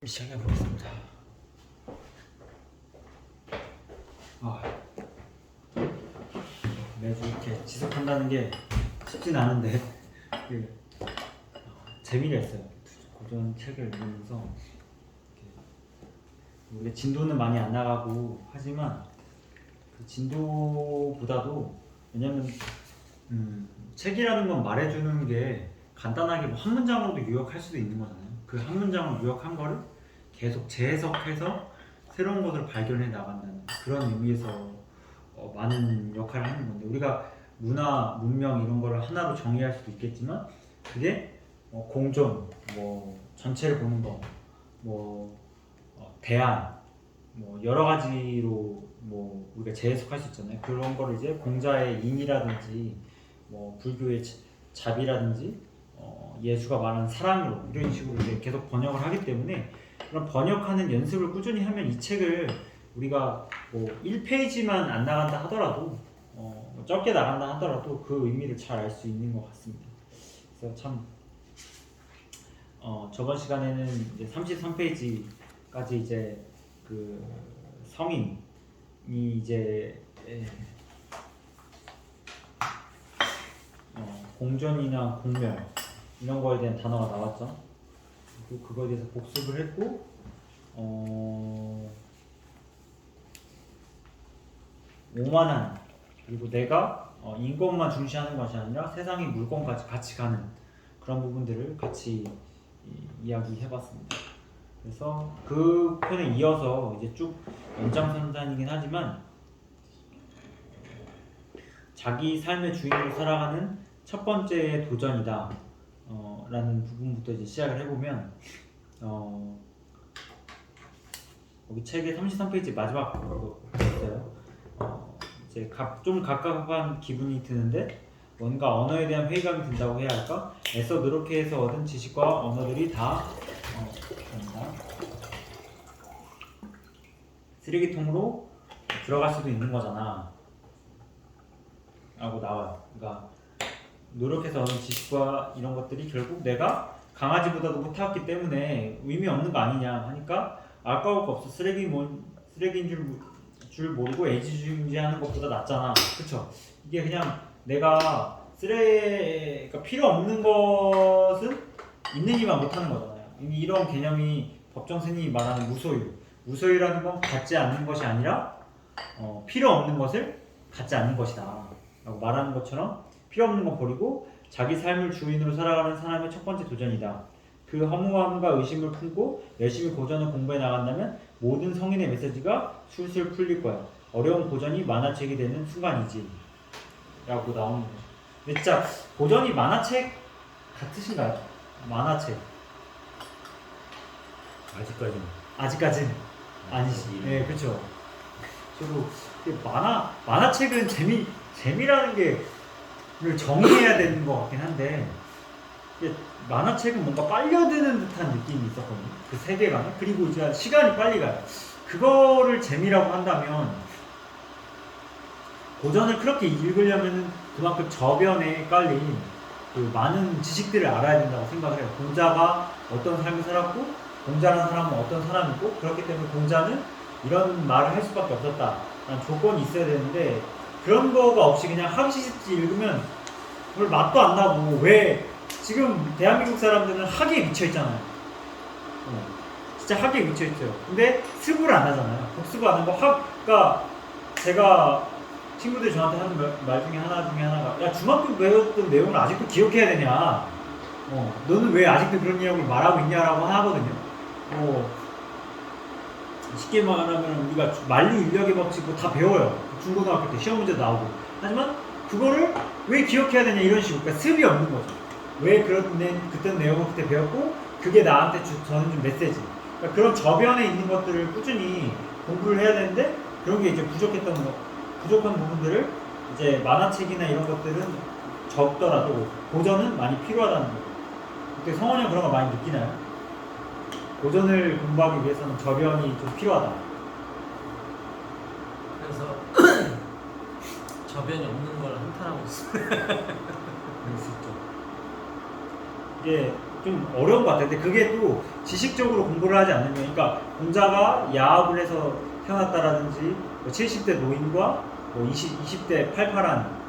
시작해 보겠습니다. 매주 이렇게 지속한다는 게 쉽진 않은데 재미가 있어요. 고전 책을 읽으면서 우리가 진도는 많이 안 나가고 하지만 그 진도보다도 왜냐면 책이라는 건 말해주는 게 간단하게 뭐 한 문장으로도 요약할 수도 있는 거잖아요. 그 한 문장을 요약한 거를 계속 재해석해서 새로운 것을 발견해 나간다는 그런 의미에서 많은 역할을 하는 건데, 우리가 문화, 문명 이런 거를 하나로 정의할 수도 있겠지만 그게 공존, 뭐 전체를 보는 거, 뭐 대안, 뭐 여러 가지로 뭐 우리가 재해석할 수 있잖아요. 그런 거를 이제 공자의 인이라든지 뭐 불교의 자비라든지 예수가 말하는 사랑으로 이런 식으로 이제 계속 번역을 하기 때문에, 그런 번역하는 연습을 꾸준히 하면 이 책을 우리가 뭐 1페이지만 안 나간다 하더라도 적게 나간다 하더라도 그 의미를 잘 알 수 있는 것 같습니다. 그래서 참 저번 시간에는 이제 33페이지까지 이제 그 성인이 이제 공존이나 공멸 이런 거에 대한 단어가 나왔죠. 그리고 그거에 대해서 복습을 했고, 오만한, 그리고 내가 인권만 중시하는 것이 아니라 세상의 물건까지 같이 가는 그런 부분들을 같이 이야기해봤습니다. 그래서 그 편에 이어서 이제 쭉 연장선상이긴 하지만 자기 삶의 주인으로 살아가는 첫 번째 도전이다 라는 부분부터 이제 시작을 해보면, 여기 책의 33페이지 마지막 있어요. 이제 좀 갑갑한 기분이 드는데 뭔가 언어에 대한 회의감이 든다고 해야 할까? 애써 노력해서 얻은 지식과 언어들이 다 쓰레기통으로 들어갈 수도 있는 거잖아 라고 나와요. 그러니까 노력해서 얻은 지식과 이런 것들이 결국 내가 강아지보다도 못했기 때문에 의미 없는 거 아니냐 하니까, 아까울 거 없어. 쓰레기인 줄 모르고 애지중지하는 것보다 낫잖아. 그쵸? 이게 그냥 내가 그러니까 필요 없는 것은 있는 이만 못하는 거잖아요. 이런 개념이 법정 스님이 말하는 무소유라는 건 갖지 않는 것이 아니라 필요 없는 것을 갖지 않는 것이다 라고 말하는 것처럼, 필요 없는 건 버리고 자기 삶을 주인으로 살아가는 사람의 첫 번째 도전이다. 그 허무함과 의심을 품고 열심히 고전을 공부해 나간다면 모든 성인의 메시지가 술술 풀릴 거야. 어려운 고전이 만화책이 되는 순간이지 라고 나오는 거죠. 근데 진짜 고전이 만화책 같으신가요? 만화책 아직까지는 아니시. 네, 그렇죠. 저도 만화책은 재미라는 게 정의해야 되는 것 같긴 한데, 만화책은 뭔가 빨려드는 듯한 느낌이 있었거든요. 그 세계관에. 그리고 이제 시간이 빨리 가요. 그거를 재미라고 한다면, 고전을 그렇게 읽으려면 그만큼 저변에 깔린 그 많은 지식들을 알아야 된다고 생각을 해요. 공자가 어떤 삶을 살았고, 공자라는 사람은 어떤 사람이고, 그렇기 때문에 공자는 이런 말을 할 수밖에 없었다 라는 조건이 있어야 되는데, 그런 거가 없이 그냥 학시집지 읽으면 별 맛도 안 나고, 왜 지금 대한민국 사람들은 학에 미쳐 있잖아요. 진짜 학에 미쳐 있어요. 근데 습을 안 하잖아요. 복습을 안 하고 그러니까 제가 친구들이 저한테 하는 말 중에 하나가, 야, 중학교 배웠던 내용을 아직도 기억해야 되냐? 너는 왜 아직도 그런 내용을 말하고 있냐라고 하거든요. 쉽게 말하면 우리가 만리 인력의 법칙 다 배워요. 중고등학교 때 시험 문제도 나오고. 하지만 그거를 왜 기억해야 되냐 이런 식으로. 그러니까 습이 없는 거죠. 왜 그때 내용을 그때 배웠고 그게 나한테 저는 좀 메시지. 그러니까 그런 저변에 있는 것들을 꾸준히 공부를 해야 되는데, 그런 게 이제 부족한 부분들을 이제 만화책이나 이런 것들은 적더라도 고전은 많이 필요하다는 거예요. 그때 성원이 형 그런 거 많이 느끼나요? 고전을 공부하기 위해서는 저변이 좀 필요하다. 그래서 저변이 없는 걸 한탄하고 있어요. 그럴 수 있죠. 이게 좀 어려운 것 같아요. 근데 그게 또 지식적으로 공부를 하지 않으면, 그러니까 공자가 야합을 해서 태어났다라든지, 뭐 70대 노인과 뭐 20대 팔팔한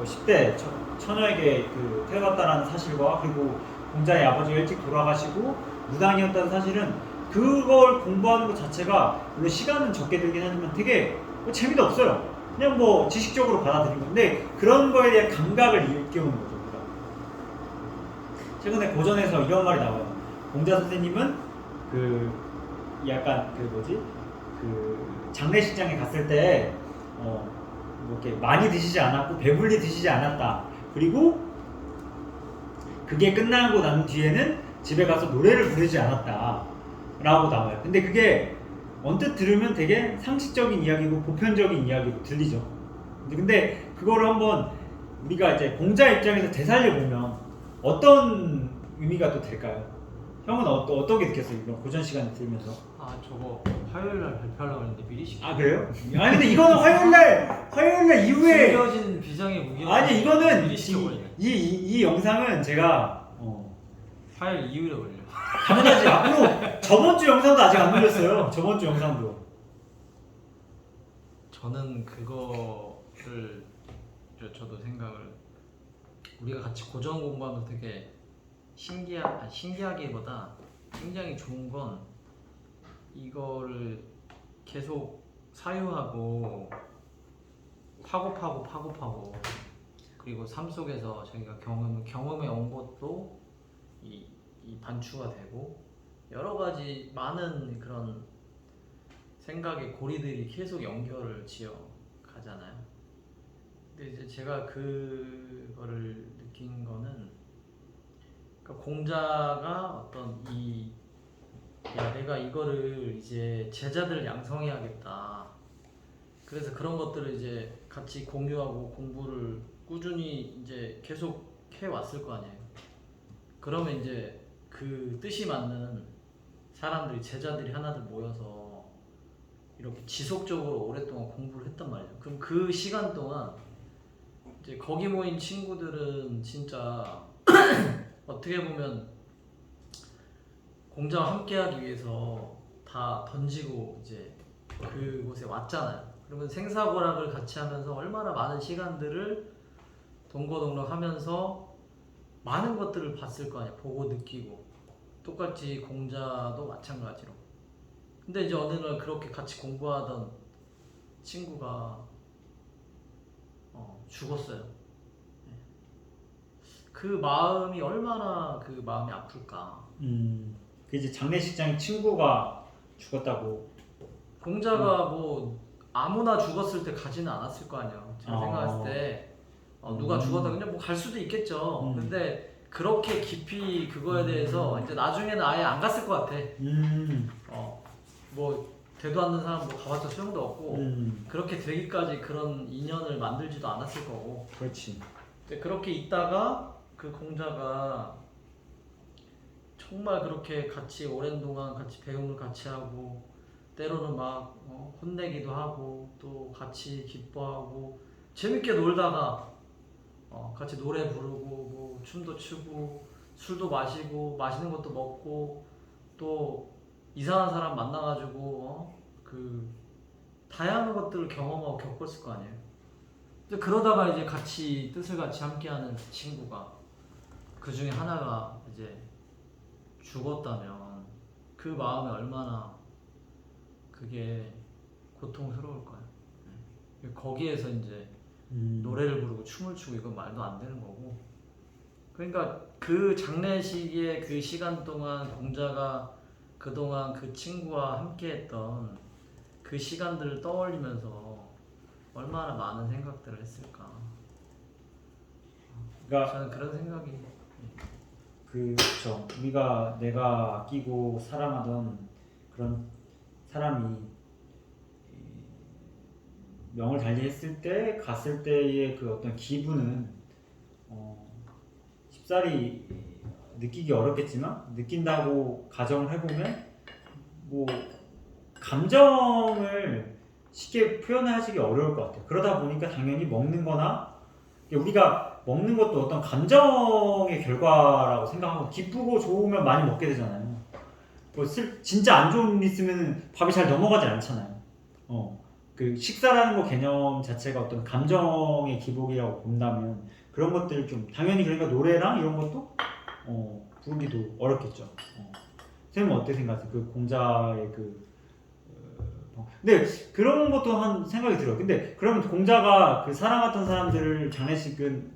10대 처녀에게 그 태어났다라는 사실과, 그리고 공자의 아버지가 일찍 돌아가시고 무당이었다는 사실은, 그걸 공부하는 것 자체가 물론 시간은 적게 들긴 하지만 되게 뭐 재미도 없어요. 그냥 뭐 지식적으로 받아들인 건데, 그런 거에 대한 감각을 일깨우는 거죠. 우리가. 최근에 고전에서 이런 말이 나와요. 공자 선생님은 그 약간 그 뭐지, 그 장례식장에 갔을 때 뭐 이렇게 많이 드시지 않았고 배불리 드시지 않았다. 그리고 그게 끝나고 난 뒤에는 집에 가서 노래를 부르지 않았다 라고 나와요. 근데 그게 언뜻 들으면 되게 상식적인 이야기고 보편적인 이야기로 들리죠. 근데 그거를 한번 우리가 이제 공자 입장에서 되살려 보면 어떤 의미가 또 될까요? 형은 어떻게 느꼈어요? 이런 고전 시간에 들으면서? 아 저거 화요일날 발표하려고 했는데 미리 시켜. 아 그래요? 아니 근데 이거는 화요일날 이후에, 숨겨진 비장의 무기. 아니 이거는 미리 시켜버리네. 이 영상은 제가 화요일 이후에 올려. 당연하지. 앞으로 저번 주 영상도 아직 안 올렸어요. 저번 주 영상도. 저는 그거를 저도 생각을, 우리가 같이 고전 공부하면서 되게 신기하기보다 굉장히 좋은 건, 이거를 계속 사유하고 파고 그리고 삶 속에서 자기가 경험해 온 것도 이 반추가 되고, 여러 가지 많은 그런 생각의 고리들이 계속 연결을 지어 가잖아요. 근데 이제 제가 그거를 느낀 거는, 그러니까 공자가 어떤 내가 이거를 이제 제자들 양성해야겠다. 그래서 그런 것들을 이제 같이 공유하고 공부를 꾸준히 이제 계속 해왔을 거 아니에요. 그러면 이제 그 뜻이 맞는 사람들이, 제자들이 하나들 모여서 이렇게 지속적으로 오랫동안 공부를 했단 말이에요. 그럼 그 시간 동안 이제 거기 모인 친구들은 진짜 어떻게 보면 공자와 함께하기 위해서 다 던지고 이제 그곳에 왔잖아요. 그러면 생사고락을 같이 하면서 얼마나 많은 시간들을 동거동락하면서 많은 것들을 봤을 거 아니에요. 보고 느끼고. 똑같이 공자도 마찬가지로. 근데 이제 어느 날 그렇게 같이 공부하던 친구가 죽었어요. 그 마음이 얼마나 그 마음이 아플까. 그 이제 장례식장에 친구가 죽었다고. 공자가 뭐 아무나 죽었을 때 가지는 않았을 거 아니야. 제가 생각했을 때 누가 죽었다 그냥 뭐 갈 수도 있겠죠. 근데 그렇게 깊이 그거에 대해서 이제 나중에는 아예 안 갔을 것 같아. 뭐 되도 않는 사람 뭐 가봤자 소용도 없고 그렇게 되기까지 그런 인연을 만들지도 않았을 거고. 그렇지. 그렇게 있다가 그 공자가 정말 그렇게 같이 오랜 동안 같이 배움을 같이 하고, 때로는 막 혼내기도 하고 또 같이 기뻐하고 재밌게 놀다가 같이 노래 부르고 뭐 춤도 추고 술도 마시고 맛있는 것도 먹고 또 이상한 사람 만나가지고 그 다양한 것들을 경험하고 겪었을 거 아니에요. 근데 그러다가 이제 같이 뜻을 같이 함께하는 그 친구가, 그 중에 하나가 이제 죽었다면 그 마음이 얼마나 그게 고통스러울까요? 거기에서 이제 노래를 부르고 춤을 추고 이건 말도 안 되는 거고. 그러니까 그 장례식의 그 시간 동안 공자가 그동안 그 친구와 함께했던 그 시간들을 떠올리면서 얼마나 많은 생각들을 했을까. 그러니까 저는 그런 생각이. 그렇죠. 내가 아끼고 사랑하던 그런 사람이 명을 달리했을 때 갔을 때의 그 어떤 기분은 쉽사리 느끼기 어렵겠지만, 느낀다고 가정을 해보면 뭐 감정을 쉽게 표현하시기 어려울 것 같아요. 그러다 보니까 당연히 먹는 거나, 우리가 먹는 것도 어떤 감정의 결과라고 생각하고 기쁘고 좋으면 많이 먹게 되잖아요. 뭐 진짜 안 좋은 일 있으면 밥이 잘 넘어가지 않잖아요. 그 식사라는 거 개념 자체가 어떤 감정의 기복이라고 본다면 그런 것들 좀 당연히 그러니까 노래랑 이런 것도 부르기도 어렵겠죠. 선생님은 어떻게 생각하세요? 그 공자의 근데 그런 것도 한 생각이 들어요. 근데 그러면 공자가 그 사랑했던 사람들을 장례식은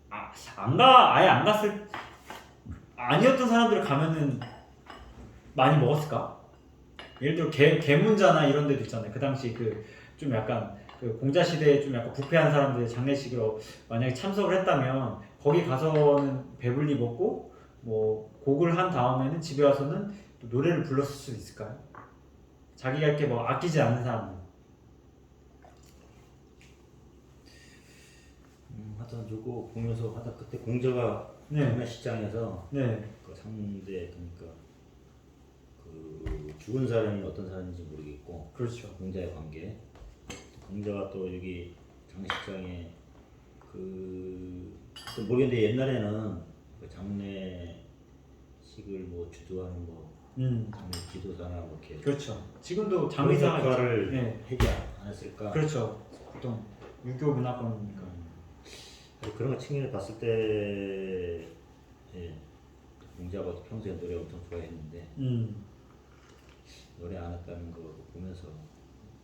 아예 안 갔을 아니었던 사람들 가면은 많이 먹었을까? 예를 들어 계문자나 이런 데도 있잖아요. 그 당시 좀 약간 그 공자 시대에 좀 약간 부패한 사람들의 장례식으로 만약에 참석을 했다면 거기 가서는 배불리 먹고 뭐 곡을 한 다음에는 집에 와서는 또 노래를 불렀을 수 있을까요? 자기가 이렇게 뭐 아끼지 않는 사람들. 하여튼 저거 보면서 하다 그때 공자가 장례식장에서 그 상대 그러니까 그 죽은 사람이 어떤 사람인지 모르겠고 그렇죠. 공자의 관계 공자가 또 여기 장례식장에 또 모르겠는데 옛날에는 그 장례식을 뭐 주도하는 장례 지도사나 뭐 이렇게 그렇죠. 지금도 장의사가 역할을 하지 않았을까? 그렇죠. 보통 유교 문화권이니까. 그런 거 측면을 봤을 때 공자가 평소에 노래 엄청 좋아했는데 노래 안 했다는 거 보면서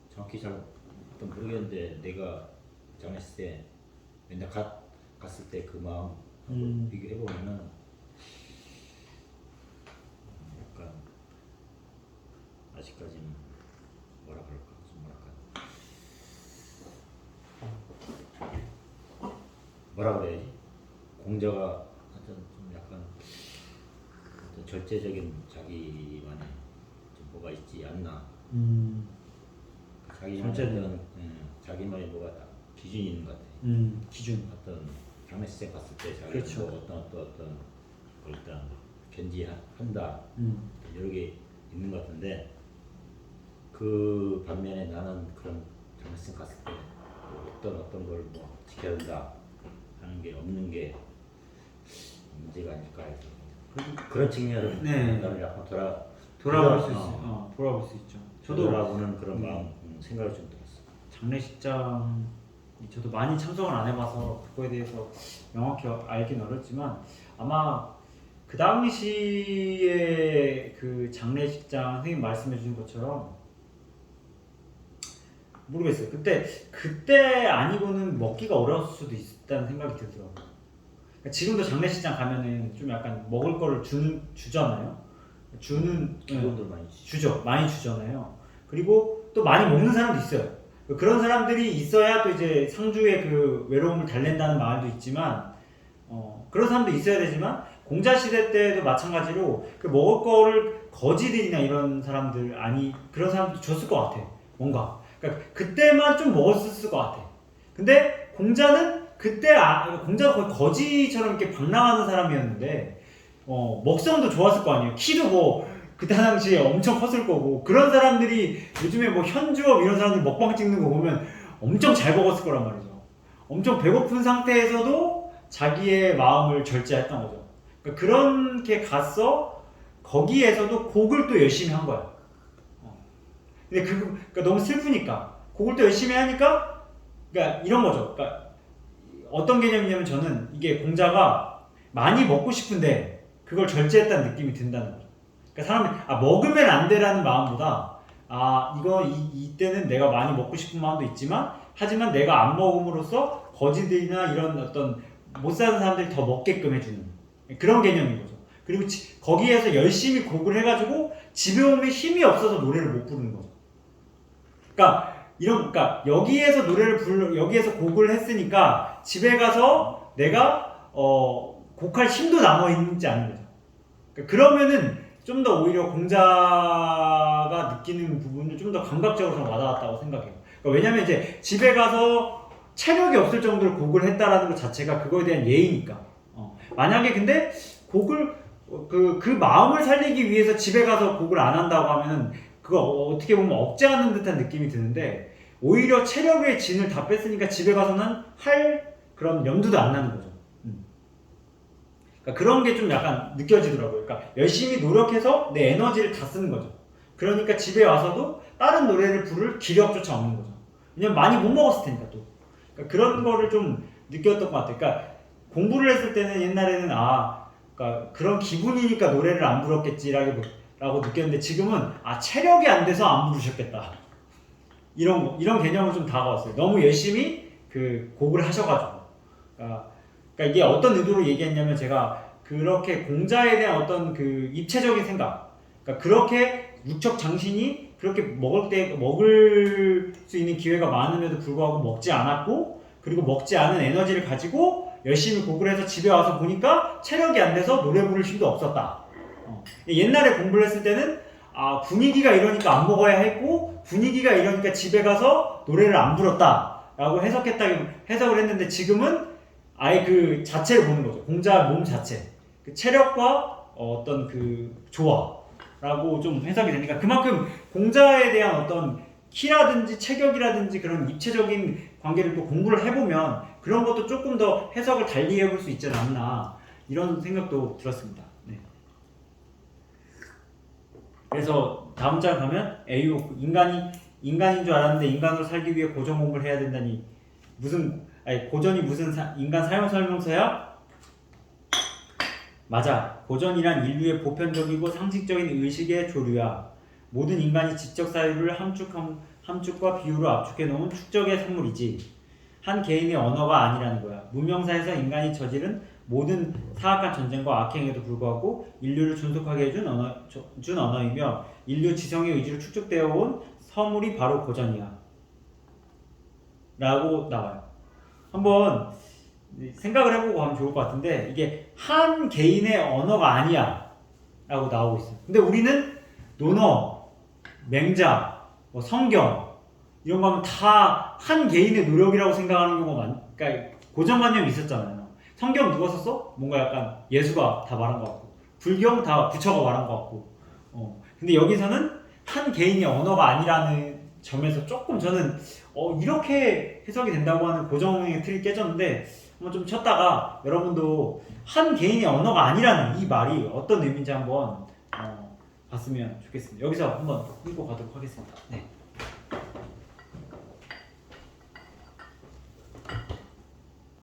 정확히 잘 모르겠는데 내가 장례식 때 맨날 갔을 때 그 마음 비교해 보면은 약간 아직까지는 뭐라 그럴까 좀 뭐라 그래야지 공자가 하여튼 좀 약간 어떤 절제적인 자기만의 좀 뭐가 있지 않나. 자기만의 뭐가 딱 기준이 있는 것 같아. 기준. 어떤 장례식장 갔을 때 자기가 그렇죠. 뭐 어떤 걸 일단 견지한다. 여러 개 있는 것 같은데 그 반면에 나는 그런 장례식 갔을 때 어떤 걸 뭐 지켜야 된다 하는 게 없는 게 문제가 아닐까 해서 그런 측면으로 나를 약간 돌아볼 수 있어요. 돌아볼 수 있죠. 저도 돌아보는 그런 마음 생각이 좀 들었어. 장례식장 저도 많이 참석을 안 해봐서 그거에 대해서 명확히 알긴 어렵지만 아마 그 당시에 그 장례식장 선생님 말씀해 주신 것처럼 모르겠어요. 그때 아니고는 먹기가 어려웠을 수도 있다는 생각이 들더라고요. 그러니까 지금도 장례식장 가면은 좀 약간 먹을 거를 주잖아요. 기본도 많이 주죠. 많이 주잖아요. 그리고 또 많이 먹는 사람도 있어요. 그런 사람들이 있어야 또 이제 상주의 그 외로움을 달랜다는 말도 있지만 그런 사람도 있어야 되지만 공자 시대 때도 마찬가지로 그 먹을 거를 거지들이나 이런 사람들 그런 사람도 줬을 것 같아. 뭔가. 그러니까 그때만 좀 먹었을 것 같아. 근데 공자는 공자가 거의 거지처럼 이렇게 방랑하는 사람이었는데 먹성도 좋았을 거 아니에요. 키도 뭐 그때 당시에 엄청 컸을 거고 그런 사람들이 요즘에 뭐 현주업 이런 사람들 먹방 찍는 거 보면 엄청 잘 먹었을 거란 말이죠. 엄청 배고픈 상태에서도 자기의 마음을 절제했던 거죠. 그러니까 그렇게 갔어 거기에서도 곡을 또 열심히 한 거야. 근데 그러니까 너무 슬프니까 곡을 또 열심히 하니까 그러니까 이런 거죠. 그러니까 어떤 개념이냐면 저는 이게 공자가 많이 먹고 싶은데 그걸 절제했다는 느낌이 든다는 거죠. 그러니까 사람이 먹으면 안 되라는 마음보다 이때는 내가 많이 먹고 싶은 마음도 있지만 하지만 내가 안 먹음으로써 거지들이나 이런 어떤 못 사는 사람들이 더 먹게끔 해주는 그런 개념인 거죠. 그리고 거기에서 열심히 곡을 해가지고 집에 오면 힘이 없어서 노래를 못 부르는 거죠. 그러니까 여기에서 여기에서 곡을 했으니까 집에 가서 내가 곡할 힘도 남아 있는지 아닌 거죠. 그러니까 그러면은 좀 더 오히려 공자가 느끼는 부분을 좀 더 감각적으로 와닿았다고 생각해요. 그러니까 왜냐면 이제 집에 가서 체력이 없을 정도로 곡을 했다라는 것 자체가 그거에 대한 예의니까. 만약에 근데 곡을 그 마음을 살리기 위해서 집에 가서 곡을 안 한다고 하면은 그거 어떻게 보면 억제하는 듯한 느낌이 드는데 오히려 체력의 진을 다 뺐으니까 집에 가서는 할 그런 염두도 안 나는 거죠. 그러니까 그런 게 좀 약간 느껴지더라고요. 그러니까 열심히 노력해서 내 에너지를 다 쓰는 거죠. 그러니까 집에 와서도 다른 노래를 부를 기력조차 없는 거죠. 왜냐면 많이 못 먹었을 테니까 또. 그러니까 그런 거를 좀 느꼈던 것 같아요. 그러니까 공부를 했을 때는 옛날에는 그러니까 그런 기분이니까 노래를 안 불렀겠지라고 느꼈는데 지금은 체력이 안 돼서 안 부르셨겠다. 이런 개념으로 좀 다가왔어요. 너무 열심히 그 곡을 하셔가지고. 그러니까 이게 어떤 의도로 얘기했냐면 제가 그렇게 공자에 대한 어떤 그 입체적인 생각, 그러니까 그렇게 육척 장신이 그렇게 먹을 수 있는 기회가 많음에도 불구하고 먹지 않았고, 그리고 먹지 않은 에너지를 가지고 열심히 곡을 해서 집에 와서 보니까 체력이 안 돼서 노래 부를 힘도 없었다. 옛날에 공부를 했을 때는 분위기가 이러니까 안 먹어야 했고 분위기가 이러니까 집에 가서 노래를 안 불렀다라고 해석을 했는데 지금은 아예 그 자체를 보는 거죠. 공자 몸 자체, 그 체력과 어떤 그 조화라고 좀 해석이 되니까 그만큼 공자에 대한 어떤 키라든지 체격이라든지 그런 입체적인 관계를 또 공부를 해보면 그런 것도 조금 더 해석을 달리 해볼 수 있지 않나 이런 생각도 들었습니다. 네. 그래서 다음 장 가면 에이오 인간인 줄 알았는데 인간으로 살기 위해 고전 공부를 해야 된다니 고전이 무슨 인간 사용 설명서야? 맞아. 고전이란 인류의 보편적이고 상식적인 의식의 조류야. 모든 인간이 지적 사유를 함축과 비유로 압축해 놓은 축적의 산물이지. 한 개인의 언어가 아니라는 거야. 문명사에서 인간이 저지른 모든 사악한 전쟁과 악행에도 불구하고 인류를 존속하게 해준 언어이며 인류 지성의 의지로 축적되어 온 서물이 바로 고전이야. 라고 나와요. 한번 생각을 해보고 하면 좋을 것 같은데 이게 한 개인의 언어가 아니야 라고 나오고 있어요. 근데 우리는 논어, 맹자, 성경 이런 거 하면 다 한 개인의 노력이라고 생각하는 경우가 그러니까 고정관념이 있었잖아요. 성경 누가 썼어? 뭔가 약간 예수가 다 말한 것 같고 불경 다 부처가 말한 것 같고 근데 여기서는 한 개인의 언어가 아니라는 점에서 조금 저는 이렇게 해석이 된다고 하는 고정의 틀이 깨졌는데 한번 좀 쳤다가 여러분도 한 개인의 언어가 아니라는 이 말이 어떤 의미인지 한번 봤으면 좋겠습니다. 여기서 한번 읽고 가도록 하겠습니다. 네.